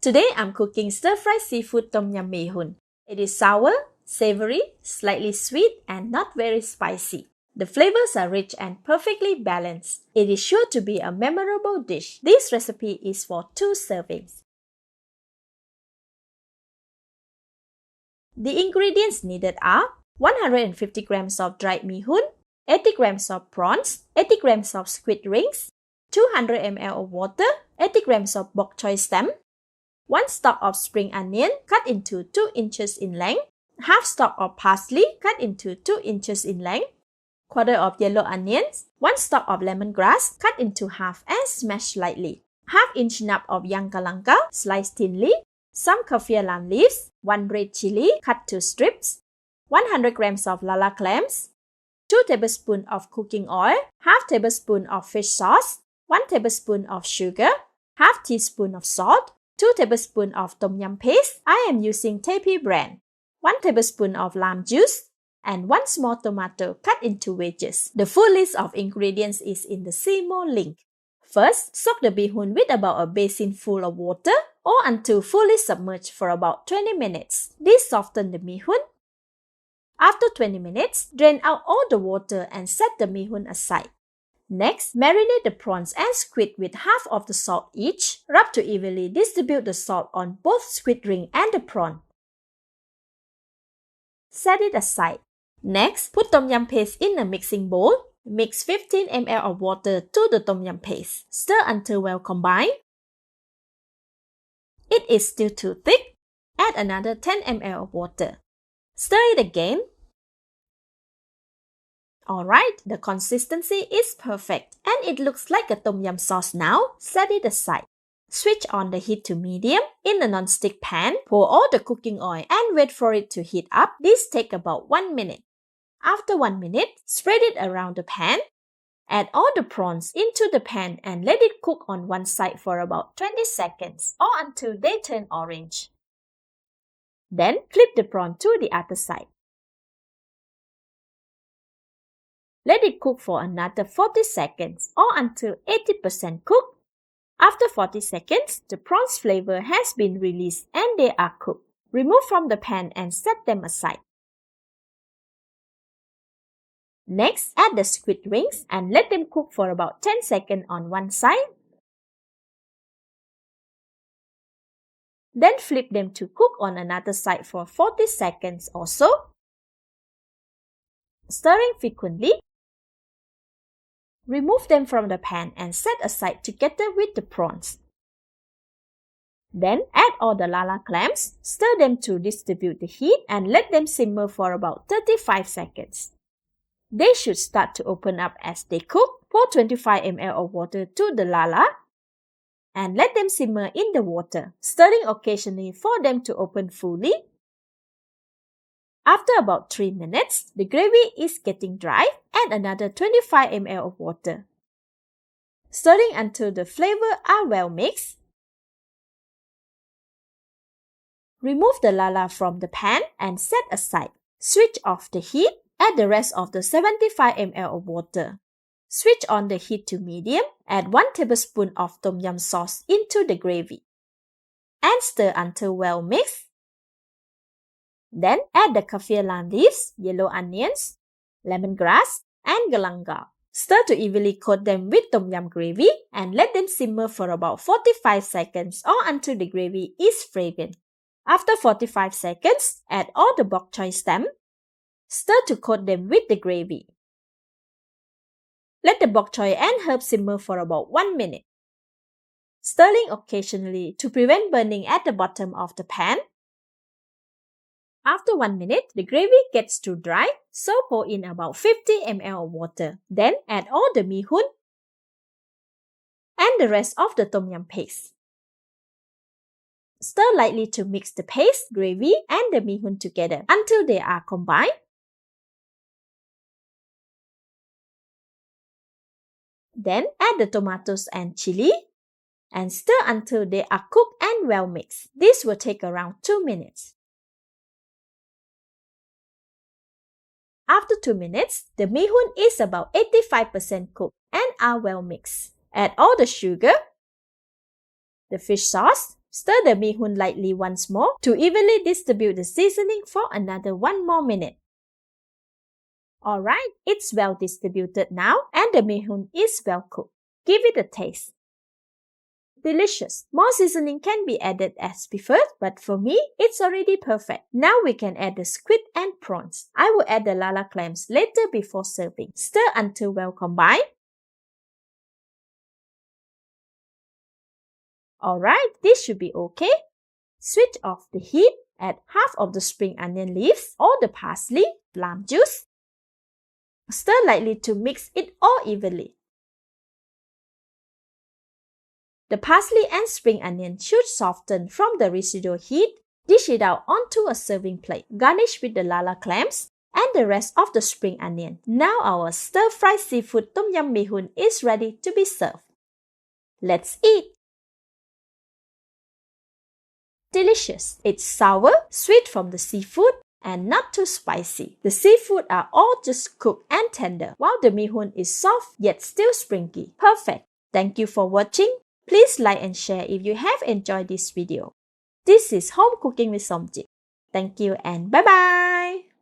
Today I'm cooking stir-fried seafood Tom Yum Mee Hoon. It is sour, savory, slightly sweet and not very spicy. The flavors are rich and perfectly balanced. It is sure to be a memorable dish. This recipe is for 2 servings. The ingredients needed are 150 grams of dried mee hoon, 80 grams of prawns, 80 grams of squid rings, 200 ml of water, 80 grams of bok choy stem, 1 stalk of spring onion cut into 2 inches in length, half stalk of parsley cut into 2 inches in length, quarter of yellow onions, 1 stalk of lemongrass cut into half and smashed lightly, half-inch nub of young galangal sliced thinly, some kaffir lime leaves, 1 red chilli cut to strips, 100 grams of Lala clams, 2 tablespoons of cooking oil, half tablespoon of fish sauce, 1 tablespoon of sugar, half teaspoon of salt, 2 tablespoons of tom yum paste. I am using tbsp brand, 1 tablespoon of lime juice, and 1 small tomato cut into wedges. The full list of ingredients is in the see more link. First, soak the mee hoon with about a basin full of water or until fully submerged for about 20 minutes. This softens the mee hoon. After 20 minutes, drain out all the water and set the mee hoon aside. Next, marinate the prawns and squid with half of the salt each. Rub to evenly distribute the salt on both squid ring and the prawn. Set it aside. Next, put tom yum paste in a mixing bowl. Mix 15 ml of water to the tom yum paste. Stir until well combined. It is still too thick. Add another 10 ml of water. Stir it again. Alright, the consistency is perfect and it looks like a tom yum sauce now. Set it aside. Switch on the heat to medium. In a non-stick pan, pour all the cooking oil and wait for it to heat up. This takes about 1 minute. After 1 minute, spread it around the pan. Add all the prawns into the pan and let it cook on one side for about 20 seconds or until they turn orange. Then flip the prawn to the other side. Let it cook for another 40 seconds or until 80% cooked. After 40 seconds, the prawns flavor has been released and they are cooked. Remove from the pan and set them aside. Next, add the squid rings and let them cook for about 10 seconds on one side. Then flip them to cook on another side for 40 seconds or so. Stirring frequently. Remove them from the pan and set aside together with the prawns. Then add all the Lala clams, stir them to distribute the heat and let them simmer for about 35 seconds. They should start to open up as they cook. Pour 25 ml of water to the Lala and let them simmer in the water, stirring occasionally for them to open fully. After about 3 minutes, the gravy is getting dry. Add another 25 ml of water. Stirring until the flavors are well mixed. Remove the Lala from the pan and set aside. Switch off the heat. Add the rest of the 75 ml of water. Switch on the heat to medium. Add 1 tablespoon of tom yum sauce into the gravy. And stir until well mixed. Then add the kaffir lime leaves, yellow onions, lemongrass, and galangal. Stir to evenly coat them with tom yum gravy and let them simmer for about 45 seconds or until the gravy is fragrant. After 45 seconds, add all the bok choy stem. Stir to coat them with the gravy. Let the bok choy and herbs simmer for about 1 minute. Stirring occasionally to prevent burning at the bottom of the pan. After 1 minute, the gravy gets too dry, so pour in about 50 ml of water. Then add all the mee hoon and the rest of the tom yum paste. Stir lightly to mix the paste, gravy, and the mee hoon together until they are combined. Then add the tomatoes and chilli and stir until they are cooked and well mixed. This will take around 2 minutes. After 2 minutes, the mee hoon is about 85% cooked and are well mixed. Add all the sugar, the fish sauce, Stir the mee hoon lightly once more to evenly distribute the seasoning for another 1 more minute. Alright, it's well distributed now and the mee hoon is well cooked. Give it a taste. Delicious. More seasoning can be added as preferred, but for me, it's already perfect. Now we can add the squid and prawns. I will add the Lala clams later before serving. Stir until well combined. Alright, this should be okay. Switch off the heat. Add half of the spring onion leaves or the parsley, lime juice. Stir lightly to mix it all evenly. The parsley and spring onion should soften from the residual heat. Dish it out onto a serving plate. Garnish with the Lala clams and the rest of the spring onion. Now our stir-fried seafood Tom Yum Mee Hoon is ready to be served. Let's eat! Delicious! It's sour, sweet from the seafood, and not too spicy. The seafood are all just cooked and tender, while the mee hoon is soft yet still springy. Perfect! Thank you for watching. Please like and share if you have enjoyed this video. This is Home Cooking with Somjit. Thank you and bye-bye!